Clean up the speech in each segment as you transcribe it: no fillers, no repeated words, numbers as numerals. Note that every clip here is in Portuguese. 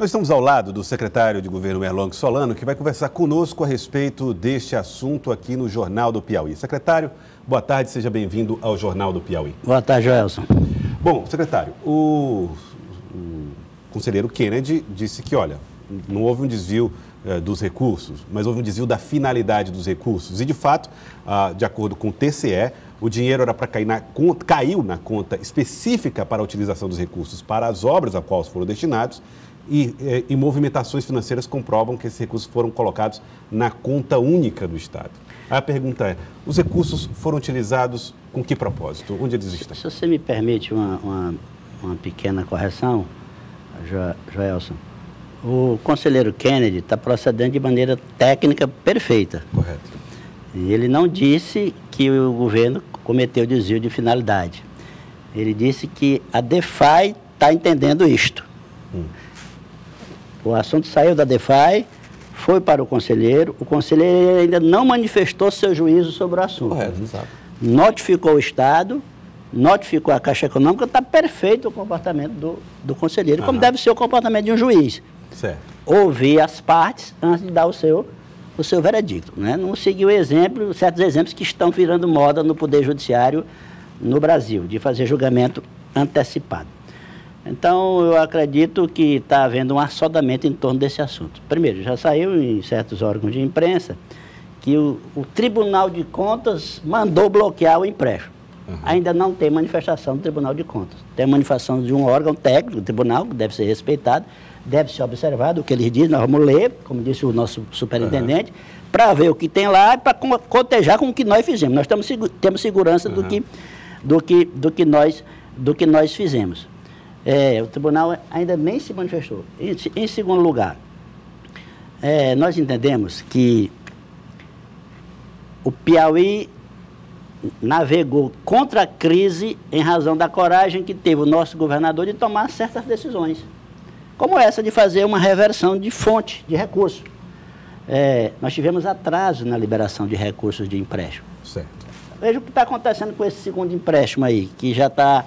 Nós estamos ao lado do secretário de Governo Erlong Solano, que vai conversar conosco a respeito deste assunto aqui no Jornal do Piauí. Secretário, boa tarde, seja bem-vindo ao Jornal do Piauí. Boa tarde, Joelson. Bom, secretário, o conselheiro Kennedy disse que, olha, não houve um desvio dos recursos, mas houve um desvio da finalidade dos recursos. E, de fato, de acordo com o TCE, o dinheiro era para caiu na conta específica para a utilização dos recursos para as obras a quais foram destinados e movimentações financeiras comprovam que esses recursos foram colocados na conta única do Estado. A pergunta é, os recursos foram utilizados com que propósito? Onde eles estão? Se você me permite uma pequena correção, Joelson, o conselheiro Kennedy está procedendo de maneira técnica perfeita. Correto. E ele não disse que o governo cometeu desvio de finalidade. Ele disse que a DeFi está entendendo isto. O assunto saiu da DeFi, foi para o conselheiro ainda não manifestou seu juízo sobre o assunto. Correto, exato. Notificou o Estado, notificou a Caixa Econômica, está perfeito o comportamento do conselheiro, como deve ser o comportamento de um juiz. Certo. Ouvir as partes antes de dar o seu veredicto, né? Não seguir certos exemplos que estão virando moda no Poder Judiciário no Brasil, de fazer julgamento antecipado. Então, eu acredito que está havendo um assodamento em torno desse assunto. Primeiro, já saiu em certos órgãos de imprensa que o Tribunal de Contas mandou bloquear o empréstimo. Ainda não tem manifestação do Tribunal de Contas. Tem a manifestação de um órgão técnico do tribunal, que deve ser respeitado, deve ser observado o que eles dizem. Nós vamos ler, como disse o nosso superintendente, para ver o que tem lá e para cotejar com o que nós fizemos. Nós temos segurança do que nós fizemos. O tribunal ainda nem se manifestou. Em segundo lugar, nós entendemos que o Piauí navegou contra a crise em razão da coragem que teve o nosso governador de tomar certas decisões, como essa de fazer uma reversão de fonte de recursos. Nós tivemos atraso na liberação de recursos de empréstimo. Certo. Veja o que está acontecendo com esse segundo empréstimo aí, que já está...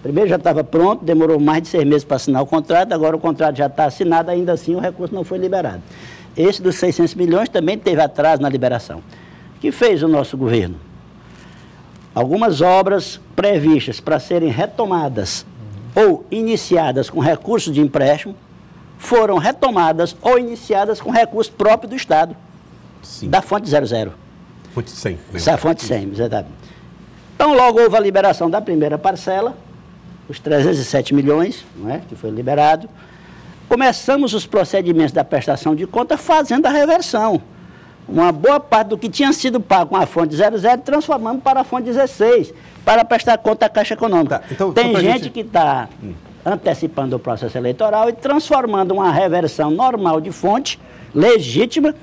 Primeiro já estava pronto, demorou mais de 6 meses para assinar o contrato, agora o contrato já está assinado, ainda assim o recurso não foi liberado. Esse dos 600 milhões também teve atraso na liberação. O que fez o nosso governo? Algumas obras previstas para serem retomadas ou iniciadas com recursos de empréstimo foram retomadas ou iniciadas com recurso próprio do Estado. Sim. Da fonte 00. Fonte 100. Essa fonte 100, exatamente. Então, logo houve a liberação da primeira parcela, os 307 milhões, não é, que foi liberado. Começamos os procedimentos da prestação de conta fazendo a reversão. Uma boa parte do que tinha sido pago com a fonte 00 transformamos para a fonte 16, para prestar conta à Caixa Econômica. Tá, então, tem gente que está antecipando o processo eleitoral e transformando uma reversão normal de fonte, legítima,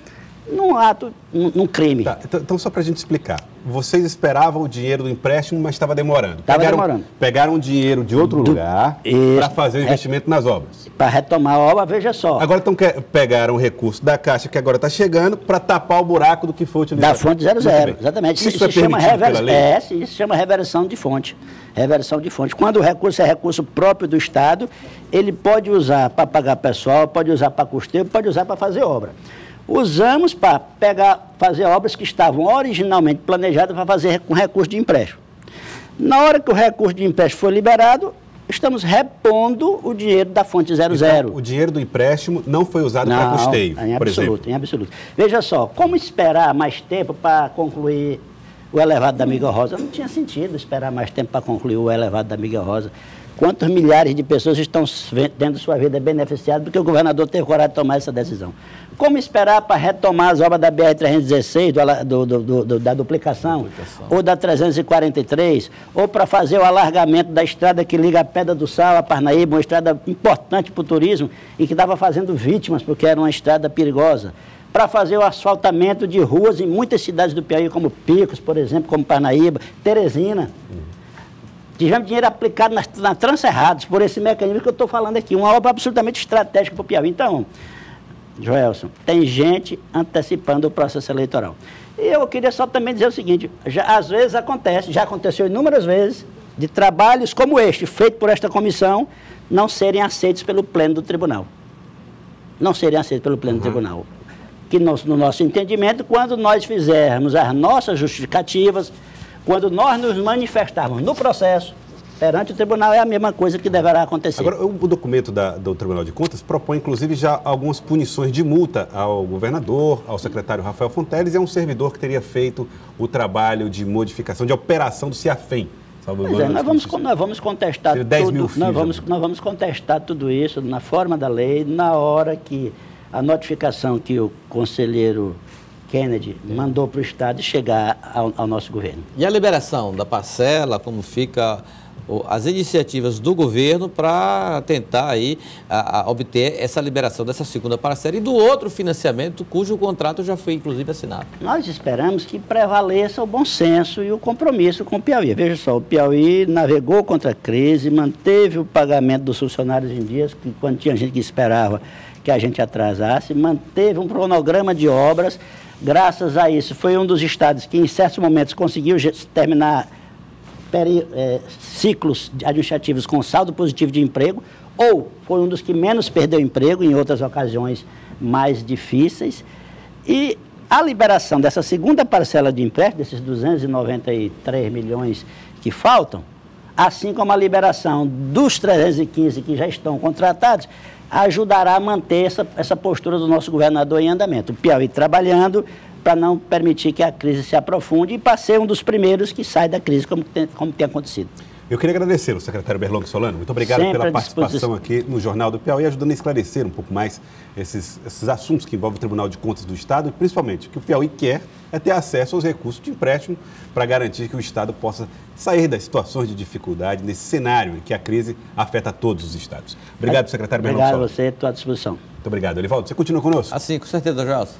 num ato, num crime. Tá, então, só para a gente explicar. Vocês esperavam o dinheiro do empréstimo, mas estava demorando. Estava demorando. Pegaram o dinheiro de outro lugar para fazer o investimento nas obras. Para retomar a obra, veja só. Agora pegaram o recurso da Caixa, que agora está chegando, para tapar o buraco do que foi utilizado. Da fonte 00, exatamente. Isso é chama isso se chama reversão de fonte. Reversão de fonte. Quando o recurso é recurso próprio do Estado, ele pode usar para pagar pessoal, pode usar para custeio, pode usar para fazer obra. Usamos para fazer obras que estavam originalmente planejadas para fazer com recurso de empréstimo. Na hora que o recurso de empréstimo foi liberado, estamos repondo o dinheiro da fonte 00. Então, o dinheiro do empréstimo não foi usado para custeio, por exemplo? Em absoluto. Veja só, como esperar mais tempo para concluir o elevado da Miguel Rosa? Não tinha sentido esperar mais tempo para concluir o elevado da Miguel Rosa. Quantos milhares de pessoas estão tendo sua vida beneficiada porque o governador teve coragem de tomar essa decisão? Como esperar para retomar as obras da BR-316, da duplicação, ou da 343, ou para fazer o alargamento da estrada que liga a Pedra do Sal a Parnaíba, uma estrada importante para o turismo e que estava fazendo vítimas porque era uma estrada perigosa? Para fazer o asfaltamento de ruas em muitas cidades do Piauí, como Picos, por exemplo, como Parnaíba, Teresina. Tivemos dinheiro aplicado na Transcerrados, por esse mecanismo que eu estou falando aqui, uma obra absolutamente estratégica para o Piauí. Então, Joelson, tem gente antecipando o processo eleitoral. E eu queria só também dizer o seguinte, às vezes acontece, já aconteceu inúmeras vezes, de trabalhos como este, feito por esta comissão, não serem aceitos pelo pleno do tribunal. não seriam aceitos pelo Pleno Tribunal. Que no nosso entendimento, quando nós fizermos as nossas justificativas, quando nós nos manifestarmos no processo, perante o tribunal, é a mesma coisa que deverá acontecer. Agora, o documento do Tribunal de Contas propõe, inclusive, já algumas punições de multa ao governador, ao secretário Rafael Fonteles e a um servidor que teria feito o trabalho de modificação, de operação do CIAFEM. Nós vamos contestar tudo, nós vamos contestar tudo isso na forma da lei, na hora que a notificação que o conselheiro Kennedy mandou para o Estado chegar ao nosso governo. E a liberação da parcela, como fica as iniciativas do governo para tentar aí obter essa liberação dessa segunda parcela e do outro financiamento cujo contrato já foi inclusive assinado? Nós esperamos que prevaleça o bom senso e o compromisso com o Piauí. Veja só, o Piauí navegou contra a crise, manteve o pagamento dos funcionários em dias, que quando tinha gente que esperava que a gente atrasasse, manteve um cronograma de obras. Graças a isso, foi um dos estados que em certos momentos conseguiu terminar ciclos administrativos com saldo positivo de emprego, ou foi um dos que menos perdeu emprego em outras ocasiões mais difíceis. E a liberação dessa segunda parcela de empréstimo, desses 293 milhões que faltam, assim como a liberação dos 315 que já estão contratados, ajudará a manter essa postura do nosso governador em andamento. O Piauí trabalhando para não permitir que a crise se aprofunde e para ser um dos primeiros que sai da crise, como tem acontecido. Eu queria agradecer ao secretário Berlong Solano. Muito obrigado pela participação aqui no Jornal do Piauí, ajudando a esclarecer um pouco mais esses assuntos que envolvem o Tribunal de Contas do Estado e, principalmente, o que o Piauí quer é ter acesso aos recursos de empréstimo para garantir que o Estado possa sair das situações de dificuldade nesse cenário em que a crise afeta todos os estados. Obrigado, secretário Berlong Solano. Obrigado a você, estou à disposição. Muito obrigado. Elivaldo, você continua conosco? Assim, com certeza, Gelson.